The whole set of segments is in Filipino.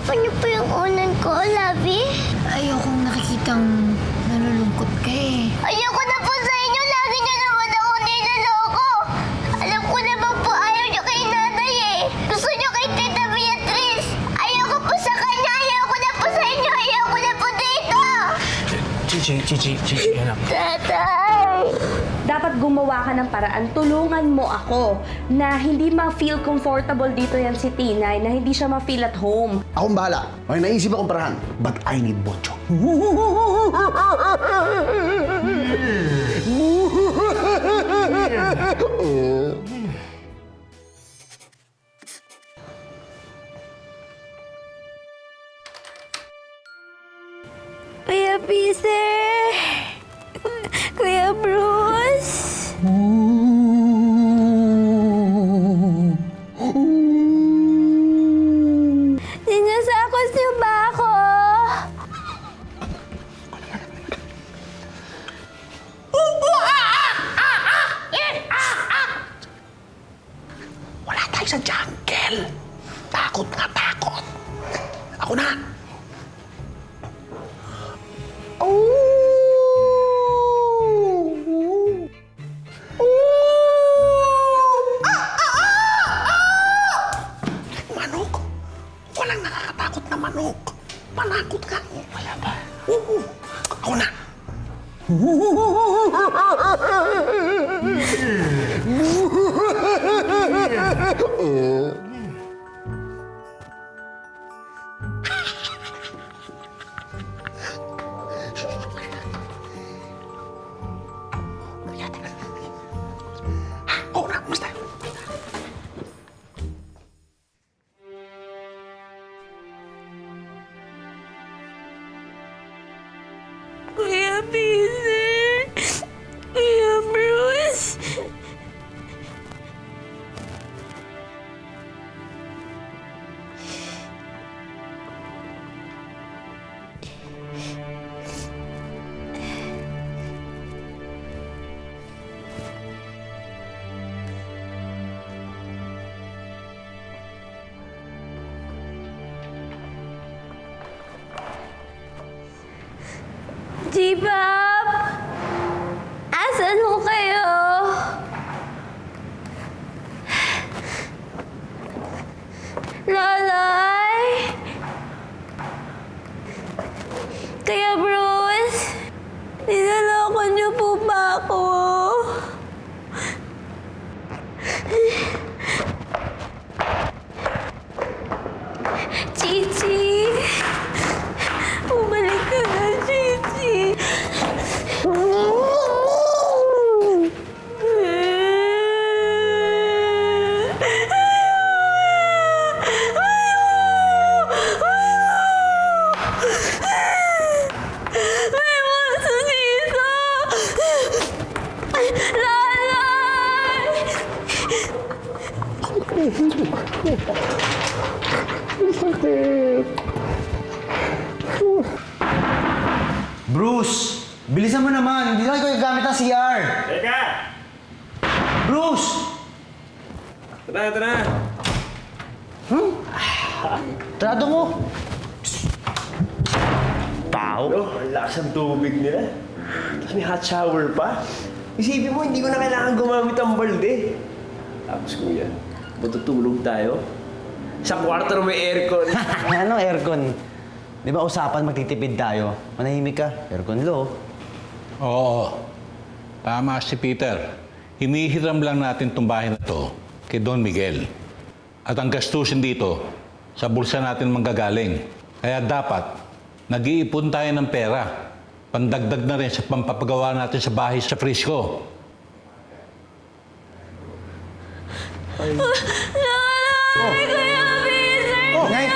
Hanapan niyo po yung unan ko, Labi. Ayokong nakikitang nalulungkot ka eh. Ayoko na po sa inyo. Lagi niyo naman ako niloloko. Alam ko naman po ayaw niyo kay nanay eh. Gusto niyo kay Tita Beatrice. Ayoko po sa kanya. Ayoko na po sa inyo. Ayoko na po dito. Chichi, anak. Tatay. Dapat gumawa ka ng paraan. Tulungan mo ako na hindi ma-feel comfortable dito yan si Tinay, na hindi siya ma-feel at home. Akong bahala. May naisip akong parahan. But I need Bocho. Kuya Peter. Kuya Bruce. Sinasakos niyo ba ako? Wala tayo sa jungle. Takot nga takot. Ako na. Manok? Walang nakakatakot na manok. Manakot ka. Wala ba? Oo. Ako na. Ako na. Basta. Kuya Peter. Kuya Bruce. G-Pop! Asan ho kayo? Loloy? Kaya Bruce, niloloko niyo po ba ako? Chichi! Bumalik ka na, Chichi! May monster dito! Lalay! Bruce! Bilisan mo naman! Hindi na ko gamit ang CR! Teka! Bruce! Ito na! Trado mo! Tao? Ang lakas ng tubig nila. Tapos may hot shower pa. Isipin mo, hindi ko na kailangan gumamit ang balde. Tapos kuya, matutulog tayo. Sa kwarto na may aircon. Anong aircon? Di ba usapan magtitipid tayo? Manahimik ka. Aircon low. Oo. Tama si Peter. Hinihiram lang natin itong bahay na to kay Don Miguel. At ang gastusin dito, sa bulsa natin manggagaling. Kaya dapat, nag-iipon tayo ng pera. Pandagdag na rin sa pampapagawa natin sa bahay sa Frisco. Inay!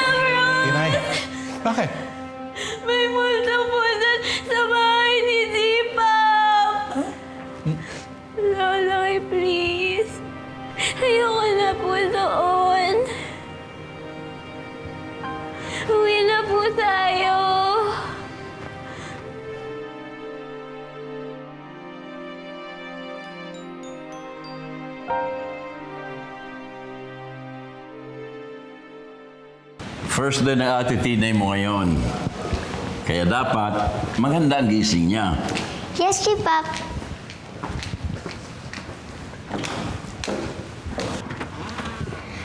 Inay! Bakit? May multo po sa bahay ni Zipap! Loloy, please. Ayoko na po doon. Uwi na po tayo. First day ng ate Tinay mo ngayon. Kaya dapat maganda ang gising niya. Yes, Chipap.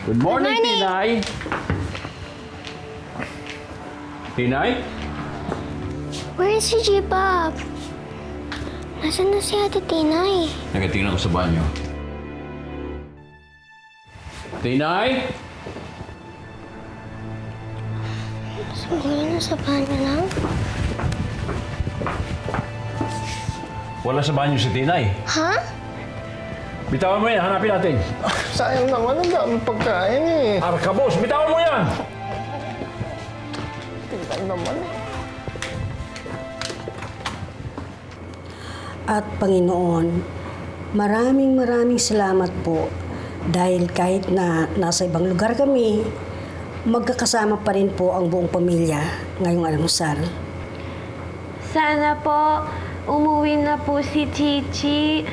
Good morning, Good morning. Tinay. Tinay? Where is si Chipap? Nasaan na si Ate Tinay? Nakatingin ako sa banyo. Tinay? Siguro nasa banyo lang. Wala sa banyo si Tinay. Ha? Bitawan mo yan, hanapin natin. Sayang naman, ang dami pagkain eh. Arkabos, bitawan mo yan! Tingnan naman. At Panginoon, maraming salamat po dahil kahit na nasa ibang lugar kami, magkakasama pa rin po ang buong pamilya ngayong almusal. Sana po umuwi na po si Chichi.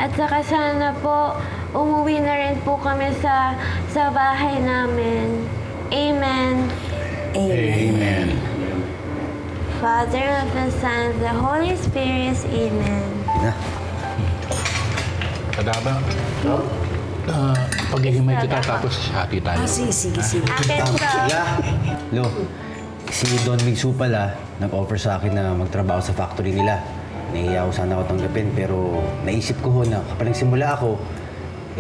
At saka sana po umuwi na rin po kami sa bahay namin. Amen. Amen. Father of the Son, of the Holy Spirit. Amen. Kadaba. Paghihimay kita tapos hati tayo. Sige. Akin po. Lo, si Don Migsu pala, nag-offer sa akin na magtrabaho sa factory nila. Nahiya ako sana ako tanggapin, pero naisip ko ho na kapag nagsimula ako,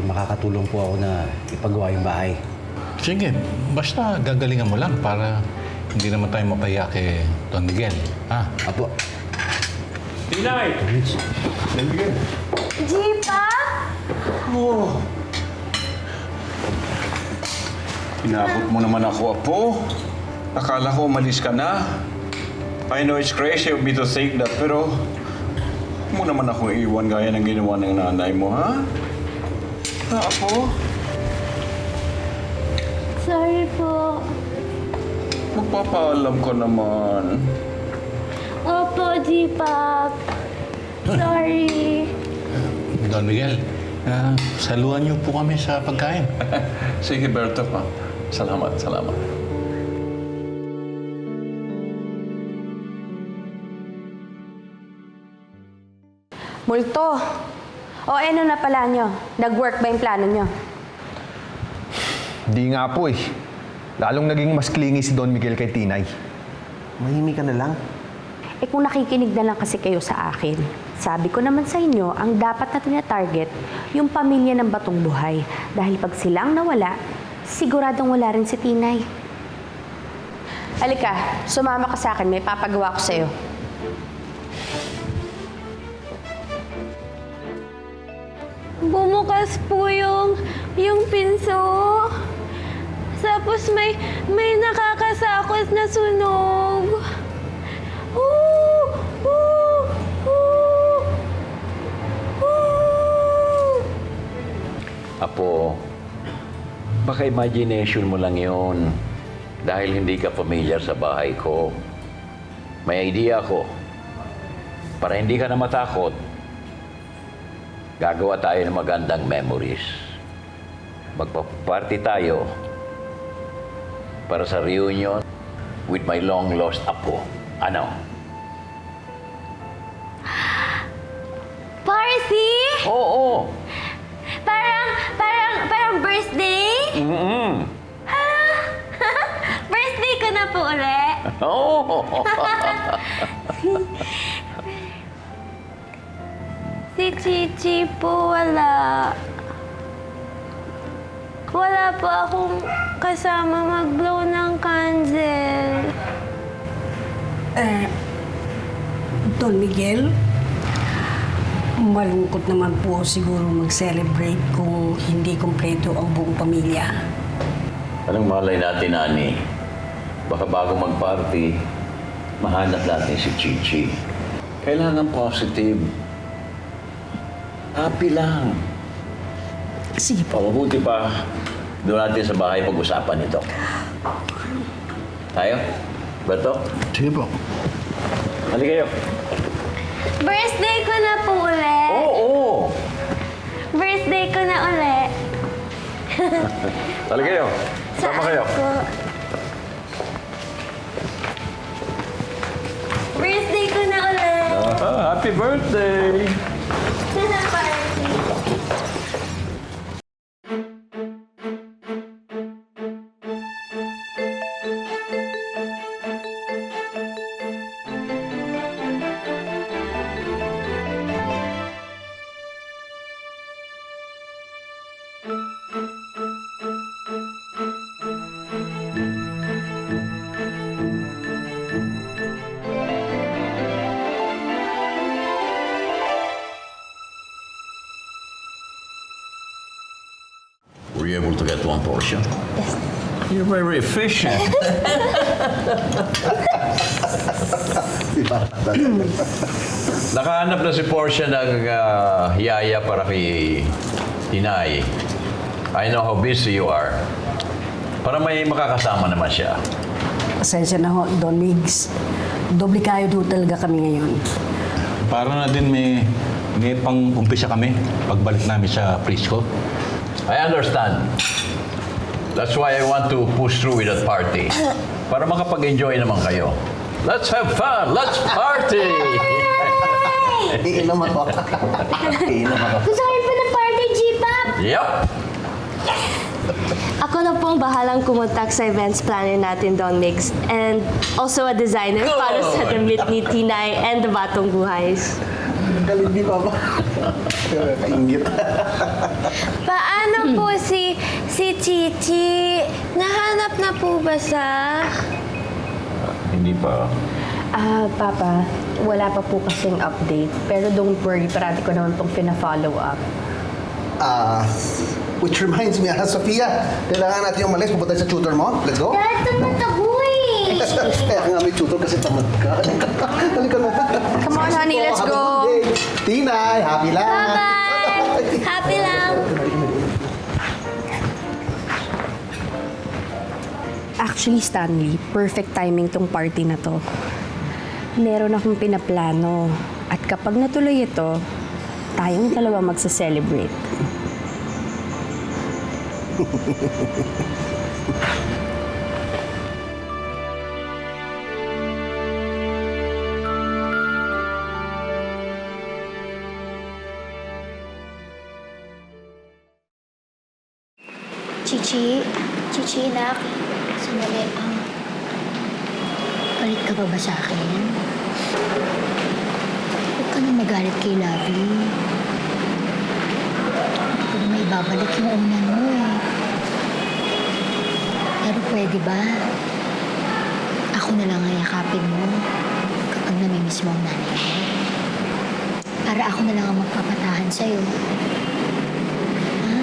makakatulong po ako na ipagawa yung bahay. Sige, basta gagalingan mo lang para hindi naman tayo mapahiya kay Don Miguel. Ha? Apo. Tinay! Jipa? Inabot mo naman ako, Apo. Akala ko umalis ka na. I know it's crazy of me to think that, pero huwag mo naman ako iwan gaya ng ginawa ng nanay mo, ha? Ha, Apo? Sorry po. Magpapaalam ka naman. Opo, Jipa. Sorry. Don Miguel, saluhan niyo po kami sa pagkain. Sige, Berto, ha? Salamat. Multo. O ano na pala nyo? Nag-work ba yung plano nyo? Di nga po eh. Lalong naging mas clingy si Don Miguel kay Tinay. Mahimik ka na lang. Eh kung nakikinig na lang kasi kayo sa akin, sabi ko naman sa inyo, ang dapat na tina-target, yung pamilya ng Batong Buhay. Dahil pag silang nawala, siguradong wala rin si Tinay. Halika, sumama ka sa akin, may papagawa ko sa'yo. Bumukas po yung pinso. Tapos may nakakasakot na sunog. Ooh! Ooh! Ooh! Ooh! Apo, baka imagination mo lang yon dahil hindi ka familiar sa bahay ko. May idea ako. Para hindi ka na matakot, gagawa tayo ng magandang memories. Magpa-party tayo para sa reunion with my long-lost apo. Ano? Party? Oo! Parang birthday? Mm-mm. Birthday ko na po ulit. Oo! Si Chichi po wala. Wala po akong kasama mag-blow ng candle. Don Miguel, malungkot naman po siguro mag-celebrate kung hindi kompleto ang buong pamilya. Anong malay natin, Ani? Baka bago mag-party, mahanap natin si Chichi. Kailangan positive. Happy lang. Sige po. Mabuti pa, doon natin sa bahay pag-usapan ito. Tayo? Berto? Sige po. Halika kayo. Birthday ko na po ulit. Oo! Birthday ko na ulit. Halika kayo. Sama kayo. Ko. Happy birthday! Were you able to get one portion? Yes. You're very efficient. Nakahanap na si Portia ng yaya para kay Tinay. I know how busy you are. Para may makakasama naman siya. Pasensya na ho, Don Migs. Doble kayo doon talaga kami ngayon. Para na din may pang-umpisa kami pagbalik namin sa Frisco. I understand. That's why I want to push through with that party. Para makapag-enjoy naman kayo. Let's have fun! Let's party! Gusto kayo pa ng party, G-Pop? Yep! Ako na pong bahalang kumontak sa events planner natin, Don Mix. And also a designer para sa damit ni Tinay and the Batong Buhays. Galing di pa ba? Kaingit. Paano po si Chichi? Nahanap na po ba sa... Hindi pa. Papa, wala pa po kasing update. Pero don't worry, parati ko naman pong pina-follow up. Which reminds me, Sofia, kailangan natin umalis. Pupunta sa tutor mo. Let's go. Dad, tamad ako eh. Kaya nga may tutor kasi tamad ka. Halika na. Come on, honey, let's Have a go. good day. Tinay, happy lang. Bye-bye! Happy lang! Actually, Stanley, perfect timing tong party na to. Meron akong pinaplano. At kapag natuloy ito, tayong dalawa magsa-celebrate. Chichi, nak. Sandali, galit ka pa ba sa akin? Huwag ka na magalit kay Lovey. Hindi ko na may babalik yung unan mo eh. Pero pwede ba? Ako na lang ang yakapin mo kapag namimiss mo ang nanay mo. Para ako na lang ang magpapatahan sa'yo. Ha?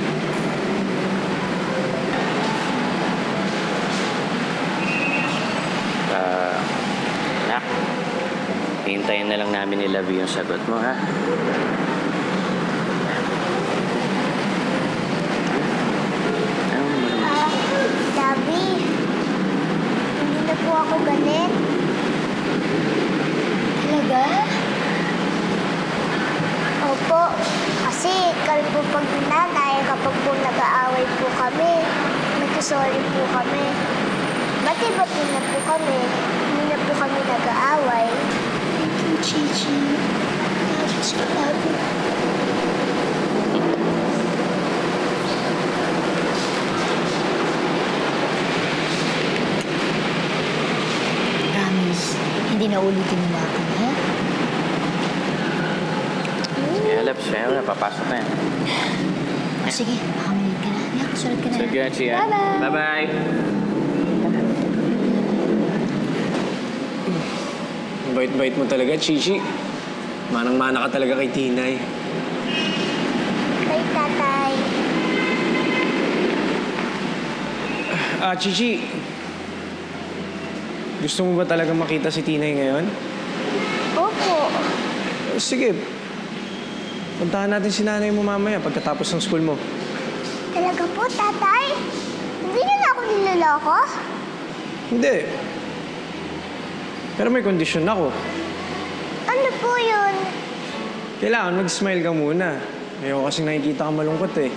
Nak, hintayin na lang namin ni Lovey yung sagot mo, ha? Lovey, hindi na po ako galit. Talaga? Opo, kasi kami po pag nanay, kapag po nag-aaway po kami, nagsasorry po kami. Bati-bati na po kami, hindi na po kami nag-aaway. Thank you, Chichi. Love you, love you. Promise, hindi na ulitin mo ako, ha? Sige, Labs, na, papasok na yan. Sige, makamalit ka na. Yak, sulat ka na. Sige, Chia. Bye-bye. Bait-bait mo talaga, Chichi. Manang-mana ka talaga kay Tinay. Bye, tatay. Chichi. Gusto mo ba talaga makita si Tinay ngayon? Opo. Sige. Puntahan natin si nanay mo mamaya pagkatapos ng school mo. Talaga po, tatay? Hindi niyo na ako niloloko? Hindi. Pero may kondisyon ako. Ano po yun? Kailangan mag-smile ka muna. Ayoko kasing nakikita ka malungkot eh.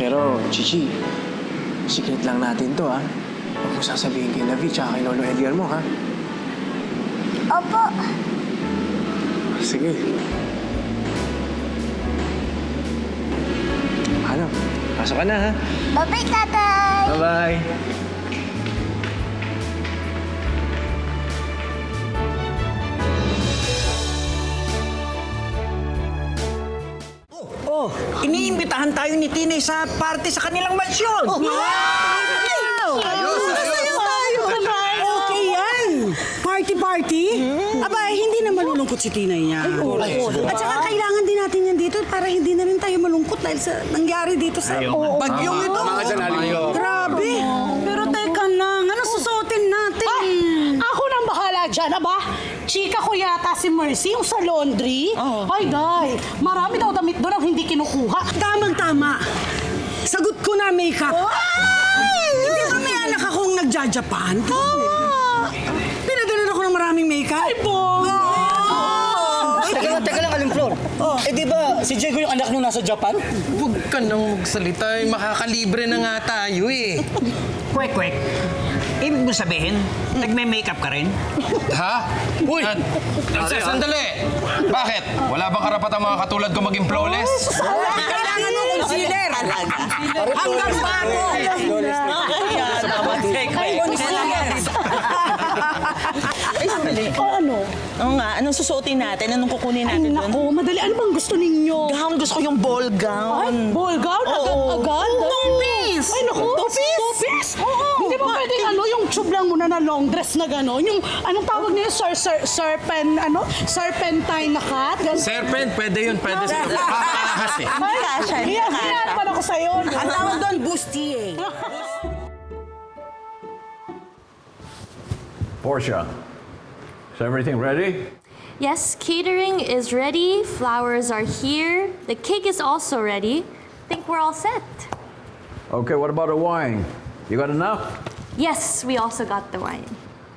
Pero, Chichi, Secret lang natin to, ha? Huwag mo sasabihin kay Lavi tsaka kay Lolo Edgar mo, ha? Opo. Sige. Ano? Pasok ka na, ha? Bye-bye, tatay. Bye-bye. Oh, iniimbitahan tayo ni Tinay sa party sa kanilang mansyon. Ayos! Okay yan. Party? Aba, hindi na malulungkot si Tinay niya. At saka kailangan din natin yan dito para hindi na rin tayo malungkot dahil sa nangyari dito sa bagyong ito. Mga sanaliyo. Grabe. Pero teka lang, ano susuotin natin? Ako nang bahala dyan, aba? Chika ko yata si Mercy, yung sa laundry. Ay, day, marami daw damit doon ang hindi kinukuha. Tamang-tama. Sagot ko na, makeup. Hindi ba may anak akong nagja-Japan? Pinadala ako ng maraming makeup. Ay, Teka lang, Aling Flor. Eh di ba si Diego yung anak nyo nasa Japan? Huwag ka nang magsalita. Makakalibre na nga tayo eh. Kwek. Ibig mo sabihin, nagme-makeup ka rin? Ha? Uy! Sandali! Bakit? Wala bang karapatan mga katulad ko maging flawless? Kailangan mo concealer! Hanggang bago! Ay, sandali. Ano? Oo nga, anong susuotin natin? Anong kukunin natin doon? Naku, madali. Ano bang gusto ninyo? Gown, gusto ko yung ball gown. Ay, ball gown? Agad? Two-piece! Ay, naku. Two-piece? Hindi ba pwedeng yung tube lang muna na long dress na gano'n? Yung, anong tawag niyo? Serpentine na cut? Serpent, pwede yun. Pwede sa kapahas eh. Hiyan pa ako sa'yo. Ang tawag doon, bustier. Portia, is everything ready? Yes, catering is ready. Flowers are here. The cake is also ready. Think we're all set. Okay, what about the wine? You got enough? Yes, we also got the wine.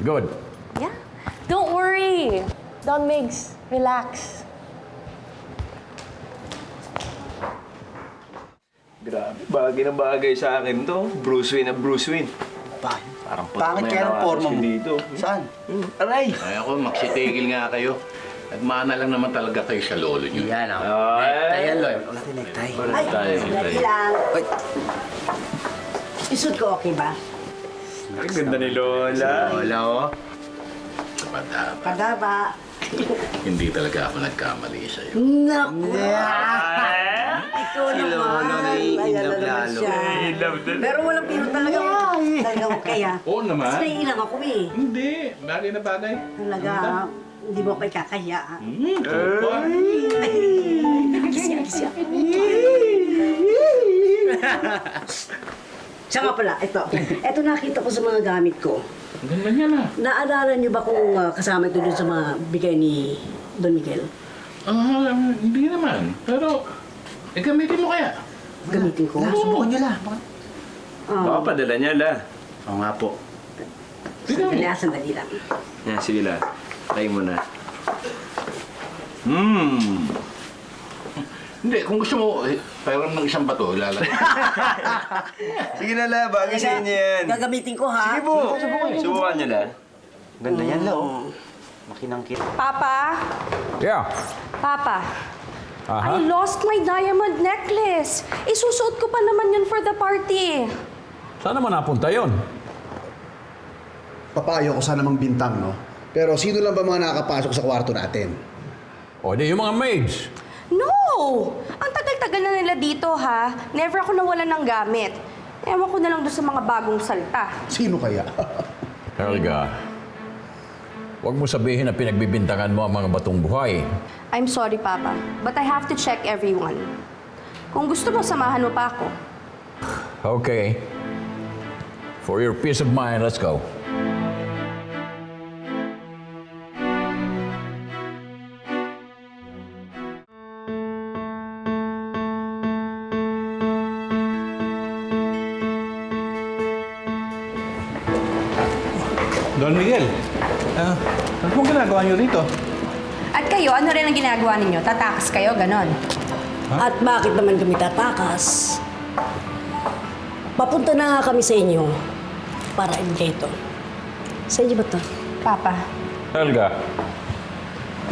Good. Yeah. Don't worry. Don Migs, relax. Grabe, bagay na bagay sa akin to. Bruce Wayne na Bruce Wayne. Parang puto Pangit na kaya yung ng forma mo. dito. Saan? Aray! Ay ako, magsitigil nga kayo. Nagmana lang naman talaga kayo sa lolo niyo. Yan ako. Ay! Ayan, Loy. Wala tayong necktie. Dali lang. Isut ko, okay ba? Ang ganda ni Lola. Wala, oh. Kadaba. Hindi talaga ako nagkamali sa'yo. Naku! Ikaw naman. Ayan na naman siya. Pero walang pino talaga. Talaga ko kaya. Oo naman. Kasi naiilang ako eh. Hindi. Bagay na bagay. Talaga, hindi mo ako ikakaya. Kisya. Siya nga pala, ito nakita ko sa mga gamit ko. Ang ganda niya na. Naalala niyo ba kung kasama ito dun sa mga bigay ni Don Miguel? Hindi naman. Pero, gamitin mo kaya? Gamitin ko? Subukan nyo lang. Baka padala niya, La. Oo nga po. Sandali lang. Yan, sige, La. Try mo na. Hindi, kung gusto mo, pairam ng isang bato, ilalagay. Sige na, La. Bagay sa inyo yan. Gagamitin ko, ha? Sige po. Subukan niyo, La. Ganda yan, Lo. Makinangkit. Papa? Yeah. Papa? I lost my diamond necklace. Isusuot ko pa naman yun for the party. Saan naman napunta yon? Papayo ko sana mang bintang, no? Pero sino lang ba mga nakakapasok sa kwarto natin? O, di yung mga maids. No! Ang tagal-tagal na nila dito, ha? Never ako nawalan ng gamit. Ewan ko na lang doon sa mga bagong salta. Sino kaya? Helga, huwag mo sabihin na pinagbibintangan mo ang mga batong buhay. I'm sorry, Papa, but I have to check everyone. Kung gusto mo, samahan mo pa ako. Okay. For your peace of mind, let's go. Don Miguel, ano pong ginagawa niyo rito? At kayo, ano rin ang ginagawa ninyo? Tatakas kayo, ganon. At bakit naman kami tatakas? papunta na nga kami sa inyo para ibigay ito. Sa inyo ba ito? Papa, Helga,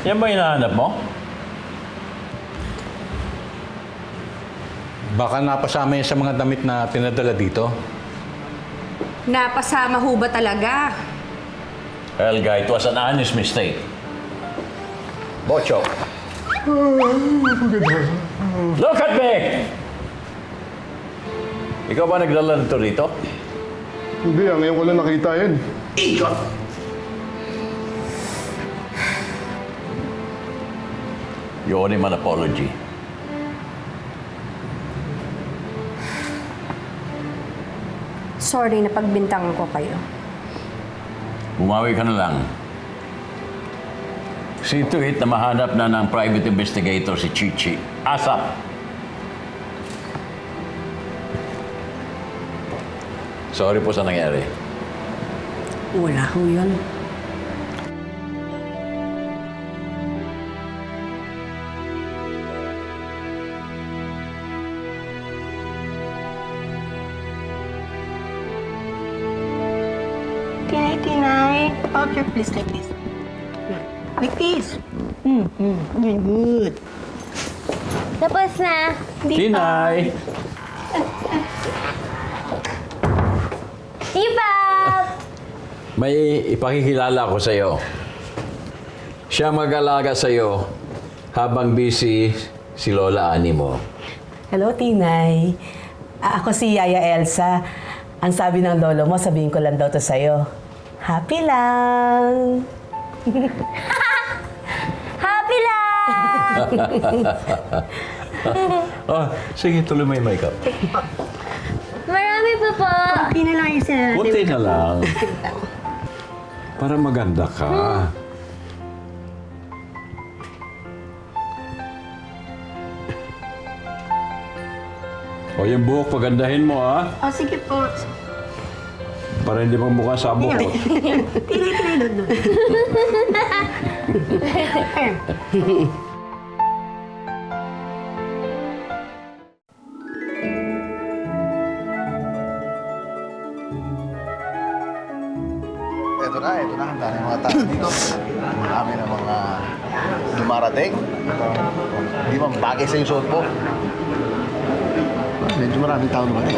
yan ba hinahanap mo? Baka napasama yan sa mga damit na pinadala dito. napasama ho ba talaga? Helga, it was an honest mistake. Bocho. Look at me! Ikaw ba nagdala nito rito? Hindi, ngayon ko lang nakita yun. Idiot! You owe him an apology. Sorry na pagbintangan ko kayo. Bumawi ka na lang. See to it na mahanap na ng private investigator si Chichi. ASAP! Sorry po sa nangyari. Wala ho yun. Tinay. Okay, please, like this. Like this. Good. Tapos na. Tinay! Ipap! May ipakikilala ko sa'yo. Siya mag-alaga sa'yo habang busy si Lola Ani mo. Hello, Tinay. Ako si Yaya Elsa. Ang sabi ng lolo mo, sabihin ko lang daw to sa'yo. Happy lang! Happy lang! Oh, sige, tuloy mo yung makeup. Marami pa po. Kunti na lang yung sinabi. Kunti na lang. Para maganda ka. O, yung buhok, pagandahin mo, ha? Oh, sige po. Para hindi magmukha sabog ko. Tinay doon. Ito na. Ang dami mga tao dito. Marami na mga dumarating. Hindi ba bagay sa yung suot mo? Medyo maraming tao dumating.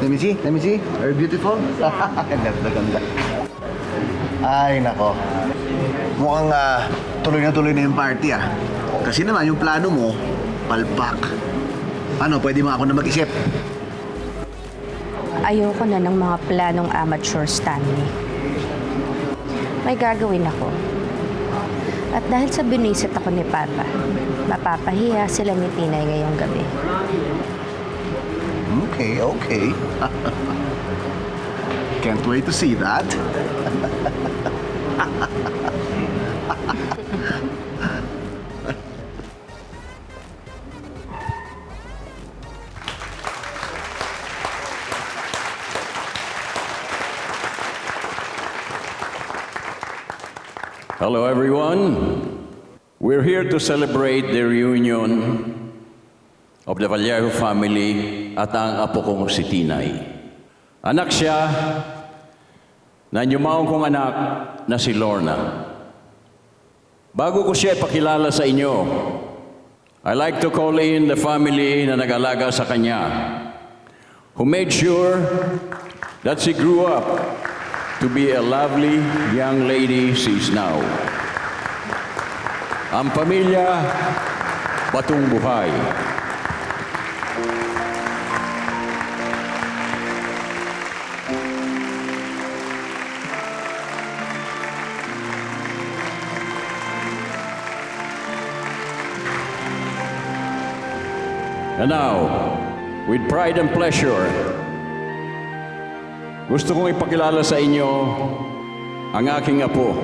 Let me see. Are you beautiful? Ganda. Ay, nako. Mukhang tuloy na yung party Kasi naman yung plano mo, palpak. Ano, pwede mo ako na mag-isip? Ayoko na ng mga planong amateur, Stanley. May gagawin ako. At dahil sa binisit ako ni Papa, mapapahiya sila ni Tinay ngayong gabi. Okay. Can't wait to see that. Hello, everyone. We're here to celebrate the reunion of the Vallejo family at ang apo kong si Tinay. Anak siya na yumaong kong anak na si Lorna. Bago ko siya ipakilala sa inyo, I like to call in the family na nag-alaga sa kanya, who made sure that she grew up to be a lovely young lady she is now. Ang pamilya, Batong Buhay. And now, with pride and pleasure, gusto kong ipakilala sa inyo ang aking apo,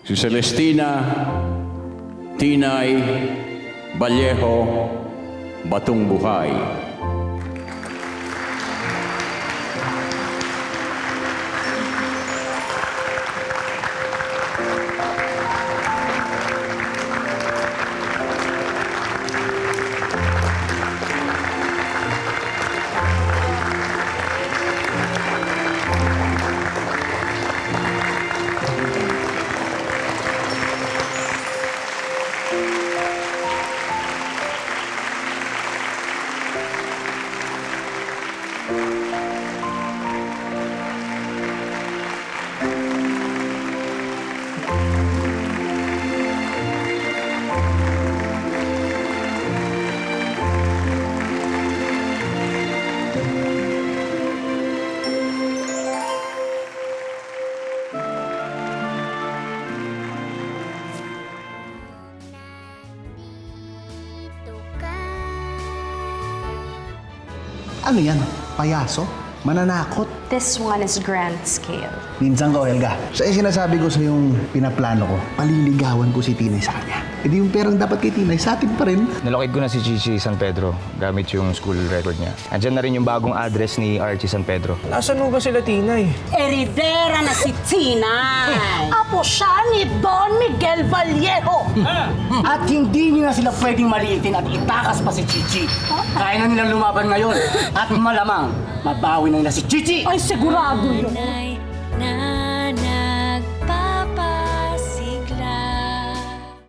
si Celestina Tinay Vallejo Batong Buhay. Ano yan? Payaso? Mananakot? This one is grand scale. Minsan ko, Helga. So yung sinasabi ko sa yung pinaplano ko, paliligawan ko si Tinay sa kanya. E di yung perang dapat kay Tinay, sa atin pa rin. Nalokid ko na si Chichi San Pedro gamit yung school record niya. Andyan na rin yung bagong address ni Archie San Pedro. Nasaan mo ba sila, Tinay? Eridera na si Tinay. Apo siya ni Don Miguel Vallejo. At hindi niyo na sila pwedeng maliitin at itakas pa si Chichi. Kaya na nilang lumaban ngayon. At malamang, mabawi na nila si Chichi. Ay, sigurado yun. Na